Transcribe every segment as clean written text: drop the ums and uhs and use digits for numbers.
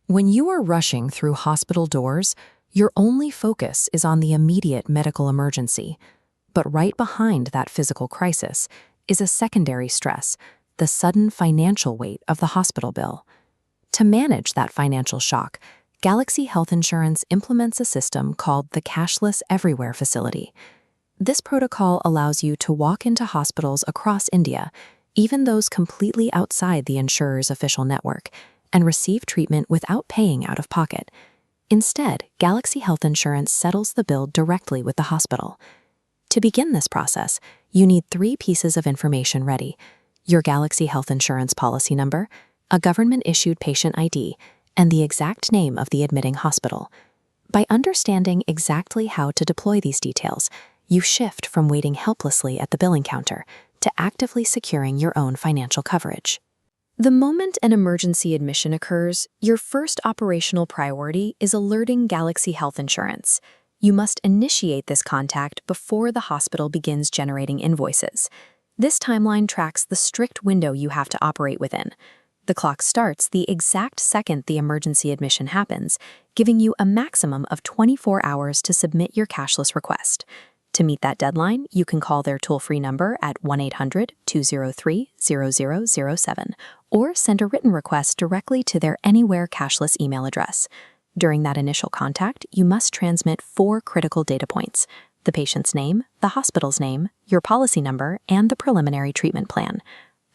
When you are rushing through hospital doors, your only focus is on the immediate medical emergency. But right behind that physical crisis is a secondary stress, the sudden financial weight of the hospital bill. To manage that financial shock, Galaxy Health Insurance implements a system called the Cashless Everywhere facility. This protocol allows you to walk into hospitals across India, even those completely outside the insurer's official network, and receive treatment without paying out of pocket. Instead, Galaxy Health Insurance settles the bill directly with the hospital. To begin this process, you need 3 pieces of information ready: your Galaxy Health Insurance policy number, a government-issued patient ID, and the exact name of the admitting hospital. By understanding exactly how to deploy these details, you shift from waiting helplessly at the billing counter to actively securing your own financial coverage. The moment an emergency admission occurs, your first operational priority is alerting Galaxy Health Insurance. You must initiate this contact before the hospital begins generating invoices. This timeline tracks the strict window you have to operate within. The clock starts the exact second the emergency admission happens, giving you a maximum of 24 hours to submit your cashless request. To meet that deadline, you can call their toll-free number at 1-800-203-0007 or send a written request directly to their Anywhere cashless email address. During that initial contact, you must transmit 4 critical data points: the patient's name, the hospital's name, your policy number, and the preliminary treatment plan.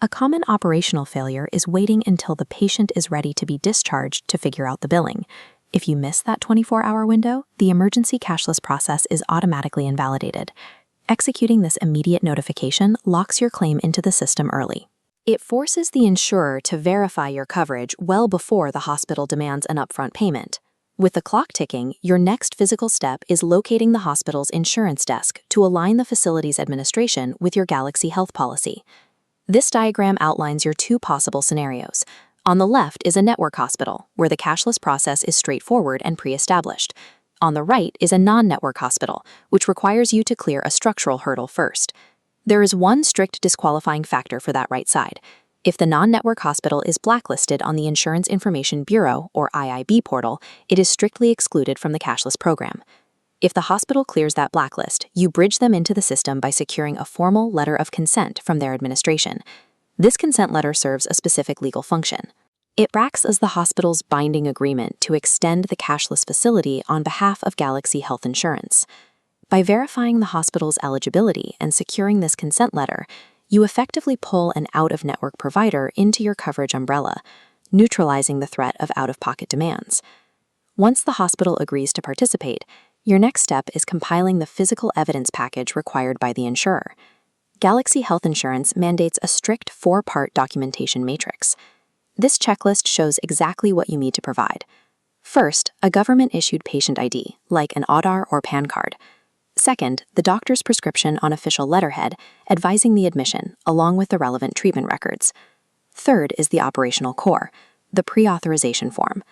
A common operational failure is waiting until the patient is ready to be discharged to figure out the billing. If you miss that 24-hour window, the emergency cashless process is automatically invalidated. Executing this immediate notification locks your claim into the system early. It forces the insurer to verify your coverage well before the hospital demands an upfront payment. With the clock ticking, your next physical step is locating the hospital's insurance desk to align the facility's administration with your Galaxy Health policy. This diagram outlines your 2 possible scenarios. On the left is a network hospital, where the cashless process is straightforward and pre-established. On the right is a non-network hospital, which requires you to clear a structural hurdle first. There is one strict disqualifying factor for that right side. If the non-network hospital is blacklisted on the Insurance Information Bureau, or IIB portal, it is strictly excluded from the cashless program. If the hospital clears that blacklist, you bridge them into the system by securing a formal letter of consent from their administration. This consent letter serves a specific legal function. It acts as the hospital's binding agreement to extend the cashless facility on behalf of Galaxy Health Insurance. By verifying the hospital's eligibility and securing this consent letter, you effectively pull an out-of-network provider into your coverage umbrella, neutralizing the threat of out-of-pocket demands. Once the hospital agrees to participate, your next step is compiling the physical evidence package required by the insurer. Galaxy Health Insurance mandates a strict 4-part documentation matrix. This checklist shows exactly what you need to provide. First, a government-issued patient ID, like an Aadhaar or PAN card. Second, the doctor's prescription on official letterhead, advising the admission, along with the relevant treatment records. Third is the operational core, the pre-authorization form.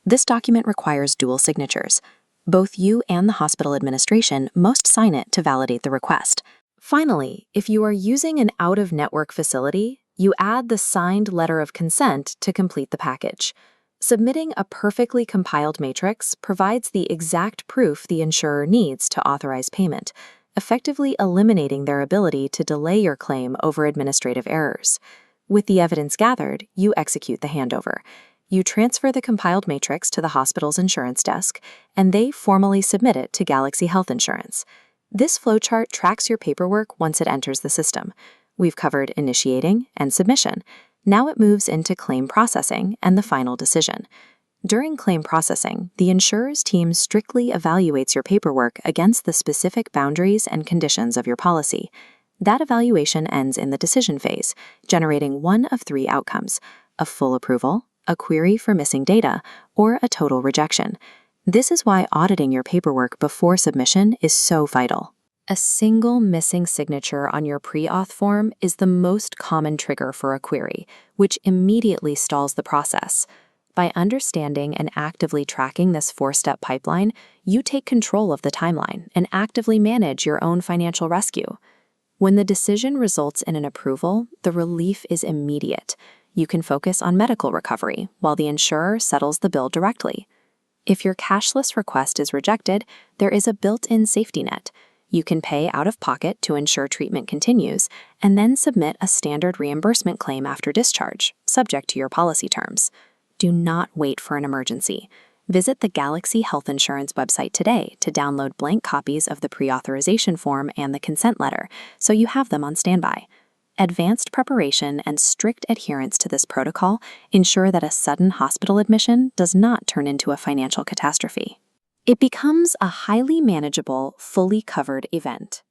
This document requires dual signatures. Both you and the hospital administration must sign it to validate the request. Finally, if you are using an out-of-network facility, you add the signed letter of consent to complete the package. Submitting a perfectly compiled matrix provides the exact proof the insurer needs to authorize payment, effectively eliminating their ability to delay your claim over administrative errors. With the evidence gathered, you execute the handover. You transfer the compiled matrix to the hospital's insurance desk, and they formally submit it to Galaxy Health Insurance. This flowchart tracks your paperwork once it enters the system. We've covered initiating and submission. Now it moves into claim processing and the final decision. During claim processing, the insurer's team strictly evaluates your paperwork against the specific boundaries and conditions of your policy. That evaluation ends in the decision phase, generating one of 3 outcomes: a full approval, a query for missing data, or a total rejection. This is why auditing your paperwork before submission is so vital. A single missing signature on your pre-auth form is the most common trigger for a query, which immediately stalls the process. By understanding and actively tracking this 4-step pipeline, you take control of the timeline and actively manage your own financial rescue. When the decision results in an approval, the relief is immediate. You can focus on medical recovery while the insurer settles the bill directly. If your cashless request is rejected, there is a built-in safety net. You can pay out of pocket to ensure treatment continues, and then submit a standard reimbursement claim after discharge, subject to your policy terms. Do not wait for an emergency. Visit the Galaxy Health Insurance website today to download blank copies of the pre-authorization form and the consent letter, so you have them on standby. Advanced preparation and strict adherence to this protocol ensure that a sudden hospital admission does not turn into a financial catastrophe. It becomes a highly manageable, fully covered event.